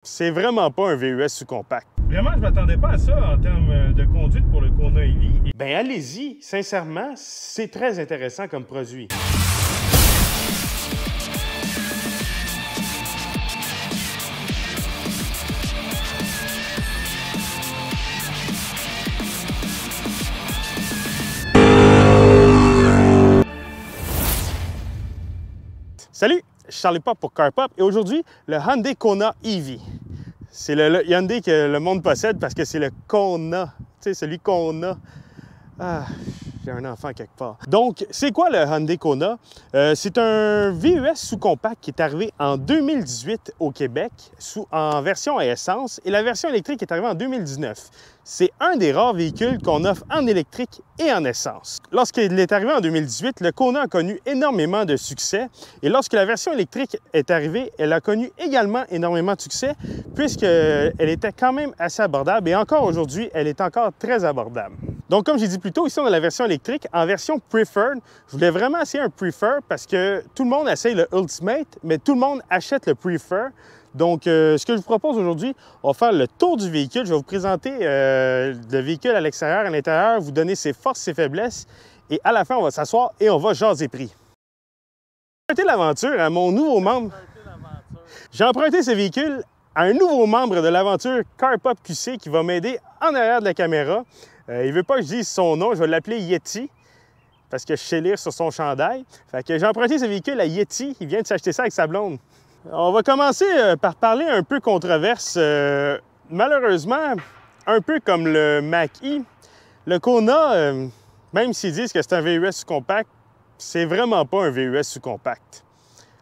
C'est vraiment pas un VUS sous-compact. Vraiment, je m'attendais pas à ça en termes de conduite pour le Kona EV. Ben allez-y, sincèrement, c'est très intéressant comme produit. Salut, je suis Charlie Pop pour CarPop et aujourd'hui, le Hyundai Kona EV. C'est le Hyundai que le monde possède parce que c'est le Kona, tu sais, celui qu'on a. Ah, j'ai un enfant quelque part. Donc, c'est quoi le Hyundai Kona? C'est un VUS sous-compact qui est arrivé en 2018 au Québec en version à essence et la version électrique est arrivée en 2019. C'est un des rares véhicules qu'on offre en électrique et en essence. Lorsqu'il est arrivé en 2018, le Kona a connu énormément de succès et lorsque la version électrique est arrivée, elle a connu également énormément de succès puisqu'elle était quand même assez abordable et encore aujourd'hui, elle est encore très abordable. Donc, comme j'ai dit plus tôt, ici on a la version électrique. En version Preferred, je voulais vraiment essayer un Preferred parce que tout le monde essaye le Ultimate, mais tout le monde achète le Preferred. Donc, ce que je vous propose aujourd'hui, on va faire le tour du véhicule. Je vais vous présenter le véhicule à l'extérieur, à l'intérieur, vous donner ses forces, ses faiblesses. Et à la fin, on va s'asseoir et on va jaser prix. J'ai emprunté l'aventure à mon nouveau membre. J'ai emprunté ce véhicule à un nouveau membre de l'aventure CarPop QC qui va m'aider en arrière de la caméra. Il ne veut pas que je dise son nom, je vais l'appeler Yeti parce que je sais lire sur son chandail. Fait que j'ai emprunté ce véhicule à Yeti, il vient de s'acheter ça avec sa blonde. On va commencer par parler un peu controverse. Malheureusement, un peu comme le Mach-E, le Kona, même s'ils disent que c'est un VUS sous-compact, c'est vraiment pas un VUS sous-compact.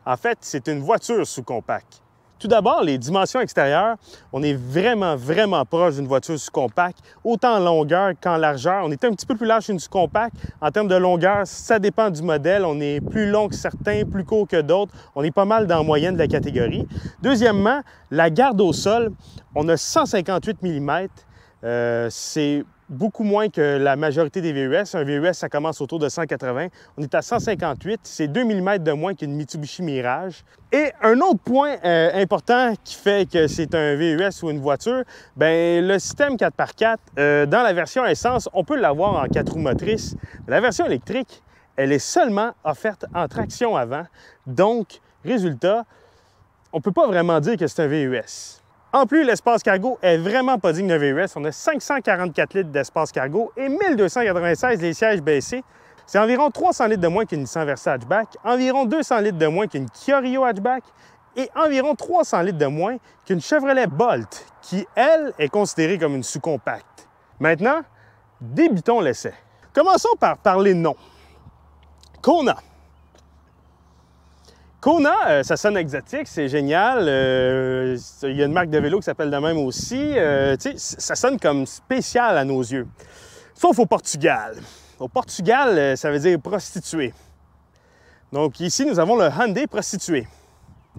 En fait, c'est une voiture sous-compact. Tout d'abord, les dimensions extérieures, on est vraiment proche d'une voiture sous-compact, autant en longueur qu'en largeur. On est un petit peu plus large qu'une sous-compact. En termes de longueur, ça dépend du modèle. On est plus long que certains, plus court que d'autres. On est pas mal dans la moyenne de la catégorie. Deuxièmement, la garde au sol, on a 158 mm. C'est beaucoup moins que la majorité des VUS. Un VUS, ça commence autour de 180. On est à 158. C'est 2 mm de moins qu'une Mitsubishi Mirage. Et un autre point important qui fait que c'est un VUS ou une voiture, bien, le système 4x4, dans la version essence, on peut l'avoir en 4 roues motrices. La version électrique, elle est seulement offerte en traction avant. Donc, résultat, on ne peut pas vraiment dire que c'est un VUS. En plus, l'espace cargo est vraiment pas digne d'un VUS. On a 544 litres d'espace cargo et 1296 les sièges baissés. C'est environ 300 litres de moins qu'une Nissan Versa hatchback, environ 200 litres de moins qu'une Kia Rio hatchback et environ 300 litres de moins qu'une Chevrolet Bolt, qui, elle, est considérée comme une sous-compacte. Maintenant, débutons l'essai. Commençons par parler nom. Kona. Kona, ça sonne exotique, c'est génial. Il y a une marque de vélo qui s'appelle de même aussi. Ça sonne comme spécial à nos yeux. Sauf au Portugal. Au Portugal, ça veut dire prostituée. Donc ici, nous avons le Hyundai prostitué.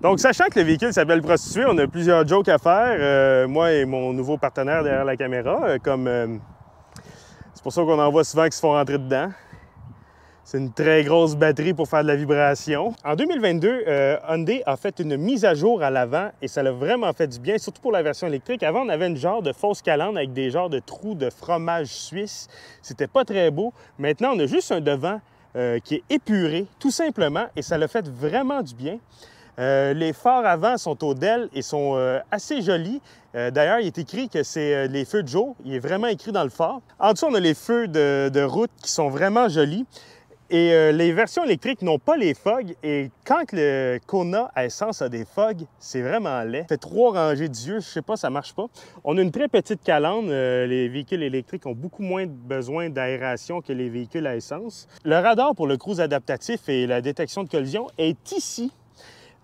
Donc, sachant que le véhicule s'appelle prostitué, on a plusieurs jokes à faire, moi et mon nouveau partenaire derrière la caméra. C'est pour ça qu'on en voit souvent qui se font rentrer dedans. C'est une très grosse batterie pour faire de la vibration. En 2022, Hyundai a fait une mise à jour à l'avant et ça l'a vraiment fait du bien, surtout pour la version électrique. Avant, on avait une genre de fausse calandre avec des genres de trous de fromage suisse. C'était pas très beau. Maintenant, on a juste un devant qui est épuré, tout simplement, et ça l'a fait vraiment du bien. Les phares avant sont au DEL et sont assez jolis. D'ailleurs, il est écrit que c'est les feux de jour. Il est vraiment écrit dans le phare. En dessous, on a les feux de route qui sont vraiment jolis. Et les versions électriques n'ont pas les fogs. Et quand le Kona à essence a des fogs, c'est vraiment laid. Ça fait 3 rangées d'yeux, je sais pas, ça marche pas. On a une très petite calandre. Les véhicules électriques ont beaucoup moins besoin d'aération que les véhicules à essence. Le radar pour le cruise adaptatif et la détection de collision est ici.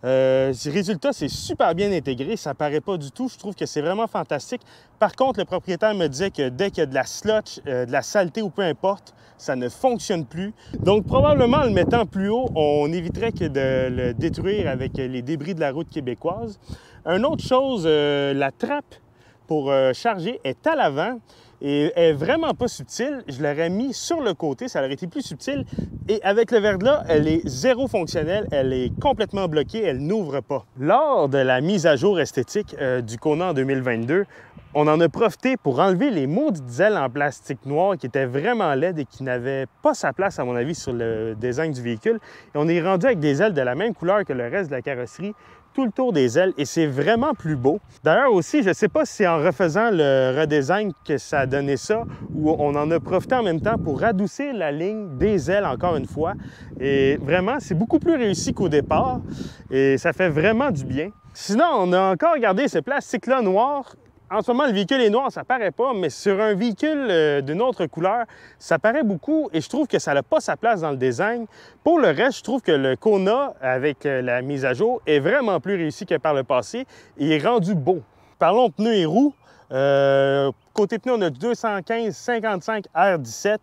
Résultat, c'est super bien intégré, ça paraît pas du tout, je trouve que c'est vraiment fantastique. Par contre, le propriétaire me disait que dès qu'il y a de la slotch, de la saleté ou peu importe, ça ne fonctionne plus. Donc probablement en le mettant plus haut, on éviterait que de le détruire avec les débris de la route québécoise. Une autre chose, la trappe pour charger est à l'avant et elle est vraiment pas subtile. Je l'aurais mis sur le côté, ça aurait été plus subtil. Et avec le verglas, elle est zéro fonctionnelle, elle est complètement bloquée, elle n'ouvre pas. Lors de la mise à jour esthétique du Kona en 2022, on en a profité pour enlever les maudites ailes en plastique noir qui étaient vraiment laides et qui n'avaient pas sa place, à mon avis, sur le design du véhicule. Et on est rendu avec des ailes de la même couleur que le reste de la carrosserie, tout le tour des ailes, et c'est vraiment plus beau. D'ailleurs aussi, je ne sais pas si c'est en refaisant le redesign que ça a donné ça, ou on en a profité en même temps pour adoucir la ligne des ailes encore une fois. Et vraiment, c'est beaucoup plus réussi qu'au départ, et ça fait vraiment du bien. Sinon, on a encore gardé ce plastique-là noir. En ce moment, le véhicule est noir, ça paraît pas, mais sur un véhicule d'une autre couleur, ça paraît beaucoup et je trouve que ça n'a pas sa place dans le design. Pour le reste, je trouve que le Kona, avec la mise à jour, est vraiment plus réussi que par le passé et est rendu beau. Parlons pneus et roues. Côté pneus, on a du 215-55 R17.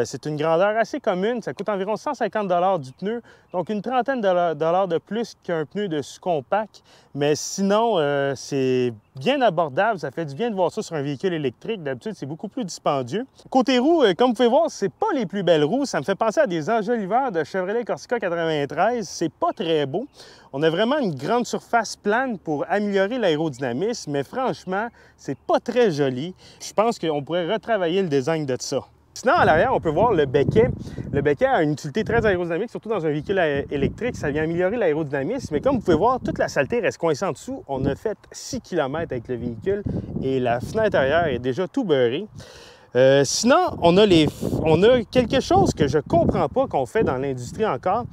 C'est une grandeur assez commune, ça coûte environ 150 $ du pneu, donc une trentaine de dollars de plus qu'un pneu de compact, mais sinon c'est bien abordable, ça fait du bien de voir ça sur un véhicule électrique, d'habitude c'est beaucoup plus dispendieux. Côté roues, comme vous pouvez voir, c'est pas les plus belles roues, ça me fait penser à des enjoliveurs de Chevrolet Corsica 93, c'est pas très beau. On a vraiment une grande surface plane pour améliorer l'aérodynamisme, mais franchement, c'est pas très joli. Je pense qu'on pourrait retravailler le design de ça. Sinon, à l'arrière, on peut voir le becquet. Le becquet a une utilité très aérodynamique, surtout dans un véhicule électrique. Ça vient améliorer l'aérodynamisme. Mais comme vous pouvez voir, toute la saleté reste coincée en dessous. On a fait 6 km avec le véhicule et la fenêtre arrière est déjà tout beurrée. Sinon, on a quelque chose que je ne comprends pas qu'on fait dans l'industrie encore.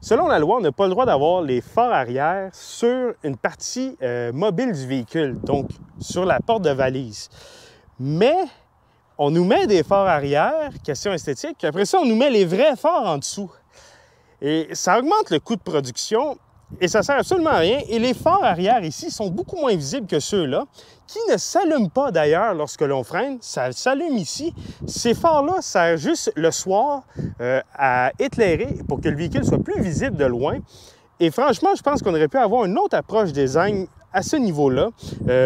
Selon la loi, on n'a pas le droit d'avoir les phares arrière sur une partie mobile du véhicule, donc sur la porte de valise. Mais on nous met des phares arrière, question esthétique, puis après ça, on nous met les vrais phares en dessous. Et ça augmente le coût de production et ça sert absolument à rien. Et les phares arrière ici sont beaucoup moins visibles que ceux-là, qui ne s'allument pas d'ailleurs lorsque l'on freine. Ça s'allume ici. Ces phares-là servent juste le soir à éclairer pour que le véhicule soit plus visible de loin. Et franchement, je pense qu'on aurait pu avoir une autre approche design à ce niveau-là.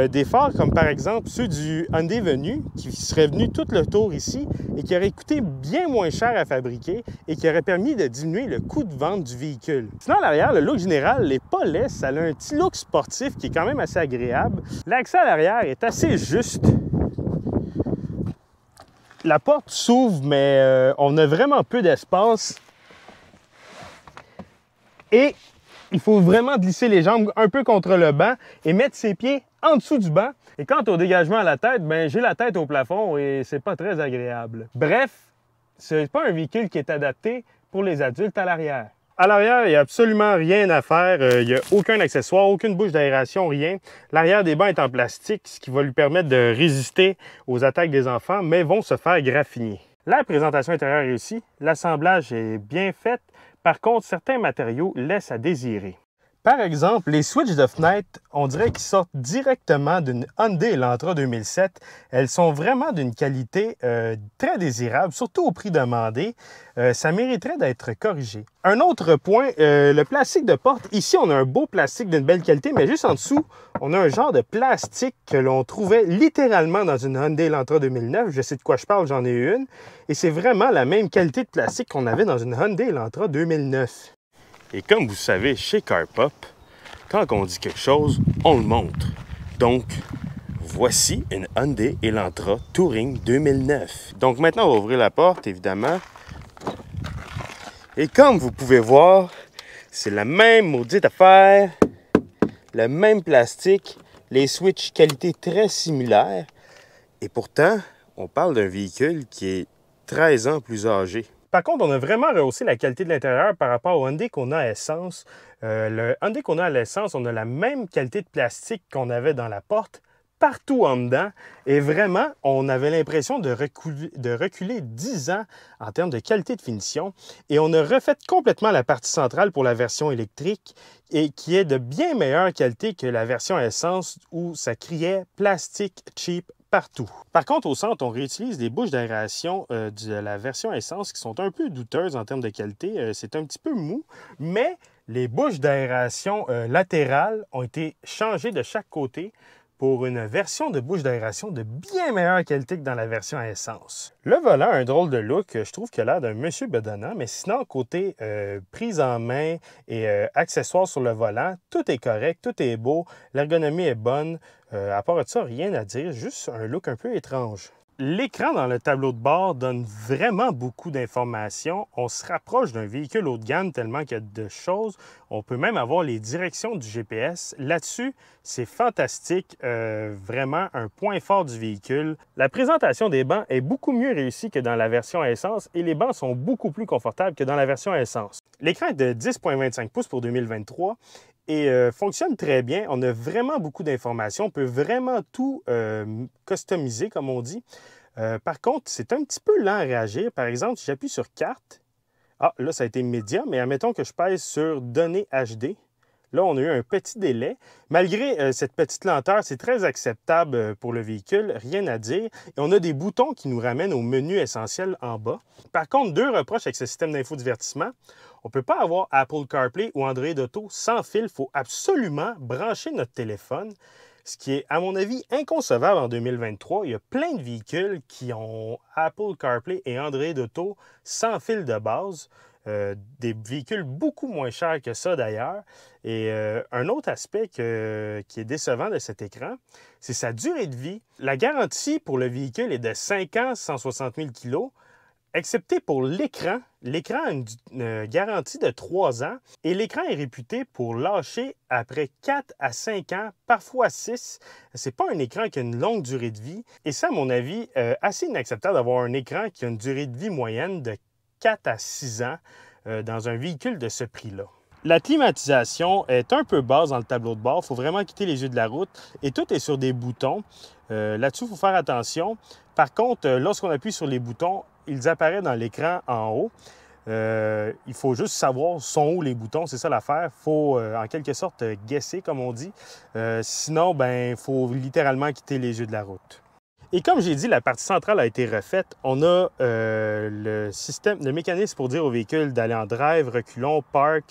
Des phares comme par exemple ceux du Hyundai Venue, qui seraient venus tout le tour ici et qui auraient coûté bien moins cher à fabriquer et qui auraient permis de diminuer le coût de vente du véhicule. Sinon, à l'arrière, le look général n'est pas laid, ça a un petit look sportif qui est quand même assez agréable. L'accès à l'arrière est assez juste. La porte s'ouvre, mais on a vraiment peu d'espace. Et il faut vraiment glisser les jambes un peu contre le banc et mettre ses pieds en dessous du banc. Et quant au dégagement à la tête, ben j'ai la tête au plafond et c'est pas très agréable. Bref, c'est pas un véhicule qui est adapté pour les adultes à l'arrière. À l'arrière, il n'y a absolument rien à faire. Il n'y a aucun accessoire, aucune bouche d'aération, rien. L'arrière des bancs est en plastique, ce qui va lui permettre de résister aux attaques des enfants, mais vont se faire graffiner. La présentation intérieure est réussie, l'assemblage est bien fait. Par contre, certains matériaux laissent à désirer. Par exemple, les switches de fenêtre, on dirait qu'ils sortent directement d'une Hyundai Elantra 2007. Elles sont vraiment d'une qualité très désirable, surtout au prix demandé. Ça mériterait d'être corrigé. Un autre point, le plastique de porte. Ici, on a un beau plastique d'une belle qualité, mais juste en dessous, on a un genre de plastique que l'on trouvait littéralement dans une Hyundai Elantra 2009. Je sais de quoi je parle, j'en ai une. Et c'est vraiment la même qualité de plastique qu'on avait dans une Hyundai Elantra 2009. Et comme vous savez, chez CarPop, quand on dit quelque chose, on le montre. Donc, voici une Hyundai Elantra Touring 2009. Donc maintenant, on va ouvrir la porte, évidemment. Et comme vous pouvez voir, c'est la même maudite affaire, le même plastique, les switches qualité très similaire. Et pourtant, on parle d'un véhicule qui est 13 ans plus âgé. Par contre, on a vraiment rehaussé la qualité de l'intérieur par rapport au Hyundai Kona à essence. Le Hyundai Kona à l'essence, on a la même qualité de plastique qu'on avait dans la porte, partout en dedans. Et vraiment, on avait l'impression de reculer 10 ans en termes de qualité de finition. Et on a refait complètement la partie centrale pour la version électrique et qui est de bien meilleure qualité que la version à essence où ça criait plastique cheap partout. Par contre, au centre, on réutilise des bouches d'aération de la version essence qui sont un peu douteuses en termes de qualité. C'est un petit peu mou, mais les bouches d'aération latérales ont été changées de chaque côté pour une version de bouche d'aération de bien meilleure qualité que dans la version à essence. Le volant a un drôle de look, je trouve qu'il a l'air d'un monsieur bedonnant, mais sinon, côté prise en main et accessoires sur le volant, tout est correct, tout est beau, l'ergonomie est bonne. À part de ça, rien à dire, juste un look un peu étrange. L'écran dans le tableau de bord donne vraiment beaucoup d'informations. On se rapproche d'un véhicule haut de gamme tellement qu'il y a de choses. On peut même avoir les directions du GPS. Là-dessus, c'est fantastique, vraiment un point fort du véhicule. La présentation des bancs est beaucoup mieux réussie que dans la version à essence et les bancs sont beaucoup plus confortables que dans la version à essence. L'écran est de 10,25 pouces pour 2023 et fonctionne très bien. On a vraiment beaucoup d'informations. On peut vraiment tout customiser, comme on dit. Par contre, c'est un petit peu lent à réagir. Par exemple, si j'appuie sur carte, là, ça a été média, mais admettons que je pèse sur données HD. Là, on a eu un petit délai. Malgré cette petite lenteur, c'est très acceptable pour le véhicule, rien à dire. Et on a des boutons qui nous ramènent au menu essentiel en bas. Par contre, deux reproches avec ce système d'infodivertissement. On ne peut pas avoir Apple CarPlay ou Android Auto sans fil. Il faut absolument brancher notre téléphone, ce qui est, à mon avis, inconcevable en 2023. Il y a plein de véhicules qui ont Apple CarPlay et Android Auto sans fil de base. Des véhicules beaucoup moins chers que ça d'ailleurs. Et un autre aspect qui est décevant de cet écran, c'est sa durée de vie. La garantie pour le véhicule est de 5 ans, 160 000 kg, excepté pour l'écran. L'écran a une garantie de 3 ans et l'écran est réputé pour lâcher après 4 à 5 ans, parfois 6. C'est pas un écran qui a une longue durée de vie. Et ça, à mon avis, assez inacceptable d'avoir un écran qui a une durée de vie moyenne de 4 à 6 ans dans un véhicule de ce prix-là. La climatisation est un peu basse dans le tableau de bord. Il faut vraiment quitter les yeux de la route et tout est sur des boutons. Là-dessus, il faut faire attention. Par contre, lorsqu'on appuie sur les boutons, ils apparaissent dans l'écran en haut. Il faut juste savoir sont où les boutons, c'est ça l'affaire. Il faut en quelque sorte guesser, comme on dit. Sinon, il faut littéralement quitter les yeux de la route. Et comme j'ai dit, la partie centrale a été refaite. On a le mécanisme pour dire au véhicule d'aller en drive, reculons, park,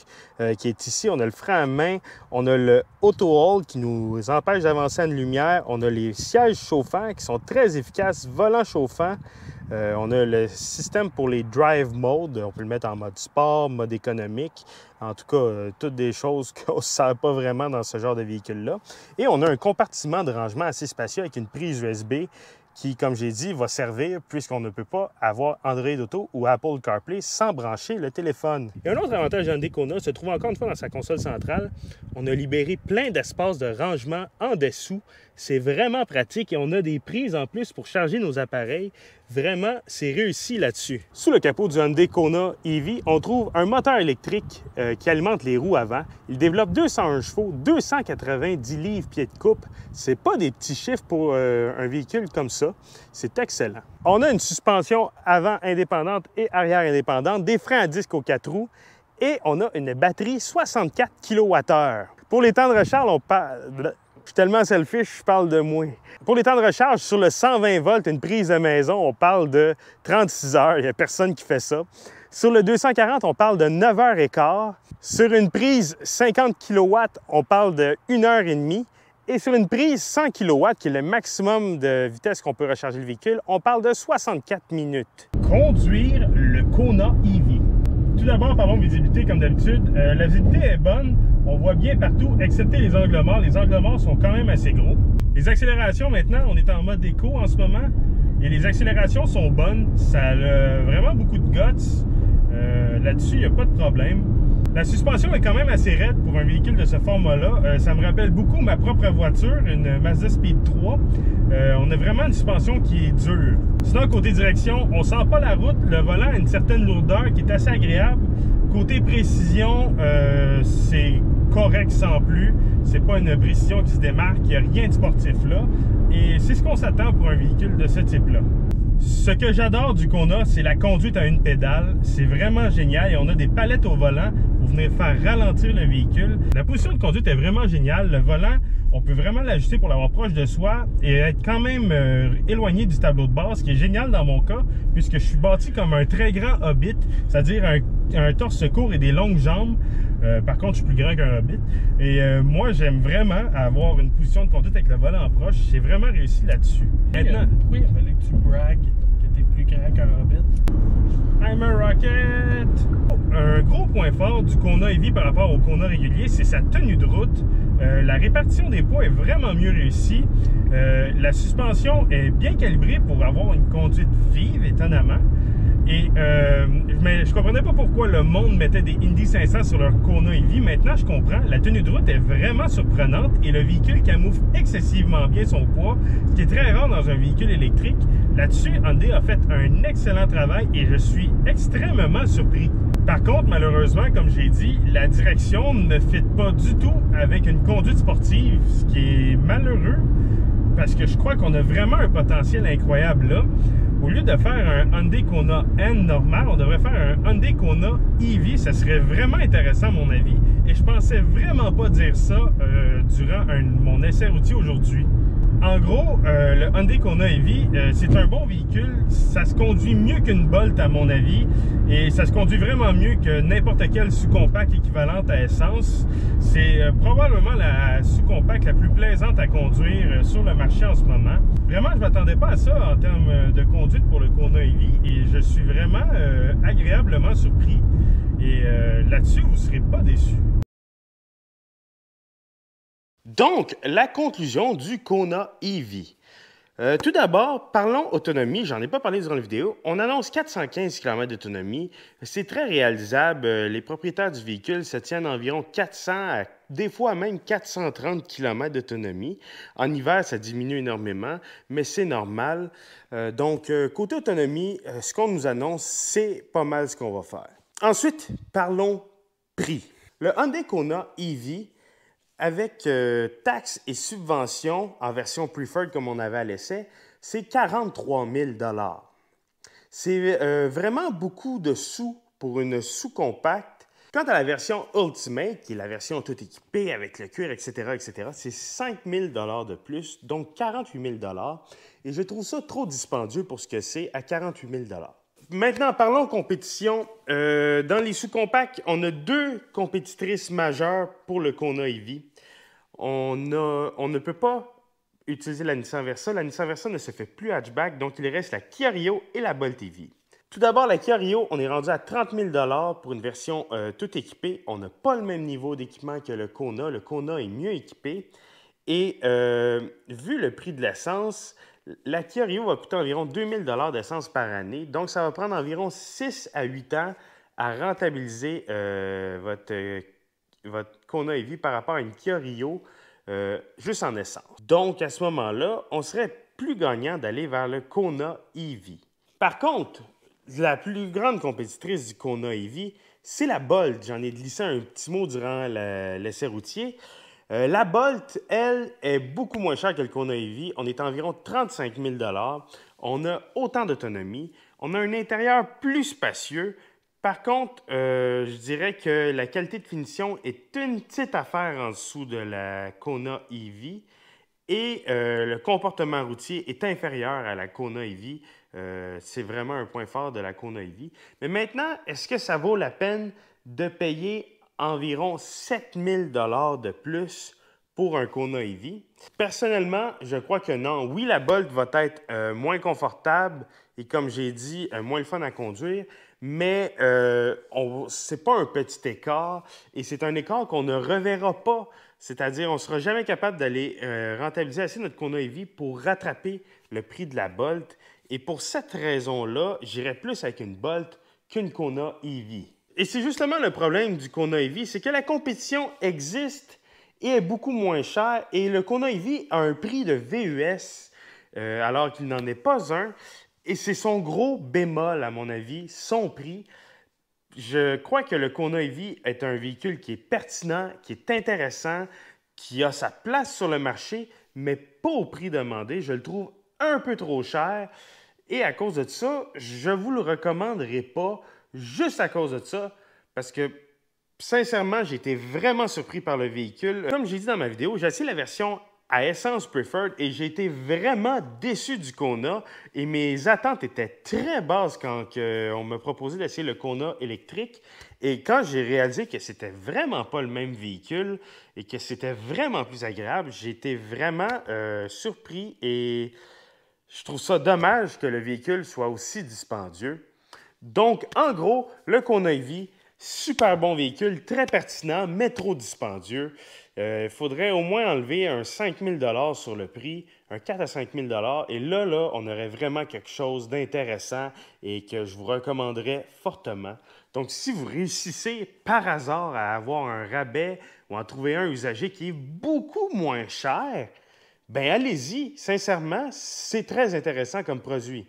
qui est ici. On a le frein à main. On a le auto hold qui nous empêche d'avancer à une lumière. On a les sièges chauffants qui sont très efficaces, volant chauffant. On a le système pour les drive modes. On peut le mettre en mode sport, mode économique. En tout cas, toutes des choses qu'on ne sert pas vraiment dans ce genre de véhicule-là. Et on a un compartiment de rangement assez spacieux avec une prise USB qui, comme j'ai dit, va servir puisqu'on ne peut pas avoir Android Auto ou Apple CarPlay sans brancher le téléphone. Et un autre avantage Hyundai Kona se trouve encore une fois dans sa console centrale. On a libéré plein d'espace de rangement en dessous. C'est vraiment pratique et on a des prises en plus pour charger nos appareils. Vraiment, c'est réussi là-dessus. Sous le capot du Hyundai Kona EV, on trouve un moteur électrique qui alimente les roues avant. Il développe 201 chevaux, 290 livres pieds de coupe. C'est pas des petits chiffres pour un véhicule comme ça. C'est excellent. On a une suspension avant indépendante et arrière indépendante, des freins à disque aux 4 roues et on a une batterie 64 kWh. Pour les temps de recharge, on parle... Je suis tellement selfish, je parle de moi. Pour les temps de recharge, sur le 120 volts, une prise de maison, on parle de 36 heures. Il n'y a personne qui fait ça. Sur le 240, on parle de 9 heures et quart. Sur une prise 50 kW, on parle de 1 heure et demie. Et sur une prise 100 kW, qui est le maximum de vitesse qu'on peut recharger le véhicule, on parle de 64 minutes. Conduire le Kona EV. Tout d'abord, parlons de visibilité comme d'habitude. La visibilité est bonne. On voit bien partout, excepté les angles morts. Les angles morts sont quand même assez gros. Les accélérations, maintenant, on est en mode éco en ce moment. Et les accélérations sont bonnes. Ça a vraiment beaucoup de guts. Là-dessus, il n'y a pas de problème. La suspension est quand même assez raide pour un véhicule de ce format-là. Ça me rappelle beaucoup ma propre voiture, une Mazda Speed 3. On a vraiment une suspension qui est dure. Sinon, côté direction, on ne sent pas la route. Le volant a une certaine lourdeur qui est assez agréable. Côté précision, c'est correct sans plus. C'est pas une précision qui se démarque. Il n'y a rien de sportif là. Et c'est ce qu'on s'attend pour un véhicule de ce type-là. Ce que j'adore du Kona, c'est la conduite à une pédale. C'est vraiment génial et on a des palettes au volant pour pour venir faire ralentir le véhicule. La position de conduite est vraiment géniale. Le volant, on peut vraiment l'ajuster pour l'avoir proche de soi et être quand même éloigné du tableau de bord, ce qui est génial dans mon cas, puisque je suis bâti comme un très grand hobbit, c'est-à-dire un torse court et des longues jambes. Par contre, je suis plus grand qu'un hobbit. Et moi, j'aime vraiment avoir une position de conduite avec le volant en proche. J'ai vraiment réussi là-dessus. Maintenant, pourquoi il fallait que tu bragues que tu es plus grand qu'un hobbit? I'm a rocket! Un gros point fort du Kona EV par rapport au Kona régulier, c'est sa tenue de route. La répartition des poids est vraiment mieux réussie. La suspension est bien calibrée pour avoir une conduite vive, étonnamment. Mais je comprenais pas pourquoi le monde mettait des Indy 500 sur leur Kona EV. Maintenant, je comprends. La tenue de route est vraiment surprenante et le véhicule camoufle excessivement bien son poids, ce qui est très rare dans un véhicule électrique. Là-dessus, Hyundai a fait un excellent travail et je suis extrêmement surpris. Par contre, malheureusement, comme j'ai dit, la direction ne fit pas du tout avec une conduite sportive, ce qui est malheureux parce que je crois qu'on a vraiment un potentiel incroyable là. Au lieu de faire un Hyundai Kona N normal, on devrait faire un Hyundai Kona EV. Ça serait vraiment intéressant à mon avis. Et je pensais vraiment pas dire ça durant mon essai routier aujourd'hui. En gros, le Hyundai Kona EV, c'est un bon véhicule. Ça se conduit mieux qu'une Bolt à mon avis. Et ça se conduit vraiment mieux que n'importe quelle sous-compact équivalente à essence. C'est probablement la sous-compact la plus plaisante à conduire sur le marché en ce moment. Vraiment, je ne m'attendais pas à ça en termes de conduite pour le Kona EV. Et je suis vraiment agréablement surpris. Et là-dessus, vous ne serez pas déçus. Donc, la conclusion du Kona EV. Tout d'abord, parlons autonomie. J'en ai pas parlé durant la vidéo. On annonce 415 km d'autonomie. C'est très réalisable. Les propriétaires du véhicule se tiennent environ 400 à des fois même 430 km d'autonomie. En hiver, ça diminue énormément, mais c'est normal. Donc, côté autonomie, ce qu'on nous annonce, c'est pas mal ce qu'on va faire. Ensuite, parlons prix. Le Hyundai Kona EV, avec taxes et subventions en version Preferred comme on avait à l'essai, c'est 43 000 $. C'est vraiment beaucoup de sous pour une sous-compacte. Quant à la version Ultimate, qui est la version tout équipée avec le cuir, etc., c'est 5 000 $ de plus, donc 48 000 $. Et je trouve ça trop dispendieux pour ce que c'est à 48 000 $. Maintenant, parlons compétition. Dans les sous-compacts, on a deux compétitrices majeures pour le Kona EV. On ne peut pas utiliser la Nissan Versa. La Nissan Versa ne se fait plus hatchback, donc il reste la Kia Rio et la Bolt EV. Tout d'abord, la Kia Rio, on est rendu à 30 000 $ pour une version tout équipée. On n'a pas le même niveau d'équipement que le Kona. Le Kona est mieux équipé. Et vu le prix de l'essence, la Kia Rio va coûter environ 2 000 $ d'essence par année. Donc, ça va prendre environ 6 à 8 ans à rentabiliser votre Kona EV par rapport à une Kia Rio juste en essence. Donc, à ce moment-là, on serait plus gagnant d'aller vers le Kona EV. Par contre, la plus grande compétitrice du Kona EV, c'est la Bolt. J'en ai glissé un petit mot durant l'essai routier. La Bolt, elle, est beaucoup moins chère que le Kona EV. On est à environ 35 000 $. On a autant d'autonomie. On a un intérieur plus spacieux. Par contre, je dirais que la qualité de finition est une petite affaire en dessous de la Kona EV. Et le comportement routier est inférieur à la Kona EV. C'est vraiment un point fort de la Kona EV. Mais maintenant, est-ce que ça vaut la peine de payer environ 7 000 $ de plus pour un Kona EV? Personnellement, je crois que non. Oui, la Bolt va être moins confortable et, comme j'ai dit, moins le fun à conduire, mais ce n'est pas un petit écart et c'est un écart qu'on ne reverra pas. C'est-à-dire, on ne sera jamais capable d'aller rentabiliser assez notre Kona EV pour rattraper le prix de la Bolt. Et pour cette raison-là, j'irais plus avec une Bolt qu'une Kona EV. Et c'est justement le problème du Kona EV, c'est que la compétition existe et est beaucoup moins chère. Et le Kona EV a un prix de VUS, alors qu'il n'en est pas un. Et c'est son gros bémol, à mon avis, son prix. Je crois que le Kona EV est un véhicule qui est pertinent, qui est intéressant, qui a sa place sur le marché, mais pas au prix demandé. Je le trouve un peu trop cher. Et à cause de ça, je ne vous le recommanderai pas juste à cause de ça, parce que Sincèrement, j'ai été vraiment surpris par le véhicule. Comme j'ai dit dans ma vidéo, j'ai essayé la version à essence preferred et j'ai été vraiment déçu du Kona et mes attentes étaient très basses quand on m'a proposé d'essayer le Kona électrique et quand j'ai réalisé que c'était vraiment pas le même véhicule et que c'était vraiment plus agréable, j'ai été vraiment surpris et je trouve ça dommage que le véhicule soit aussi dispendieux. Donc, en gros, le Kona EV, super bon véhicule, très pertinent, mais trop dispendieux. Il faudrait au moins enlever un 5 000 sur le prix, un 4 à 5 000 et là, on aurait vraiment quelque chose d'intéressant et que je vous recommanderais fortement. Donc, si vous réussissez par hasard à avoir un rabais ou en trouver un usagé qui est beaucoup moins cher, bien allez-y, sincèrement, c'est très intéressant comme produit.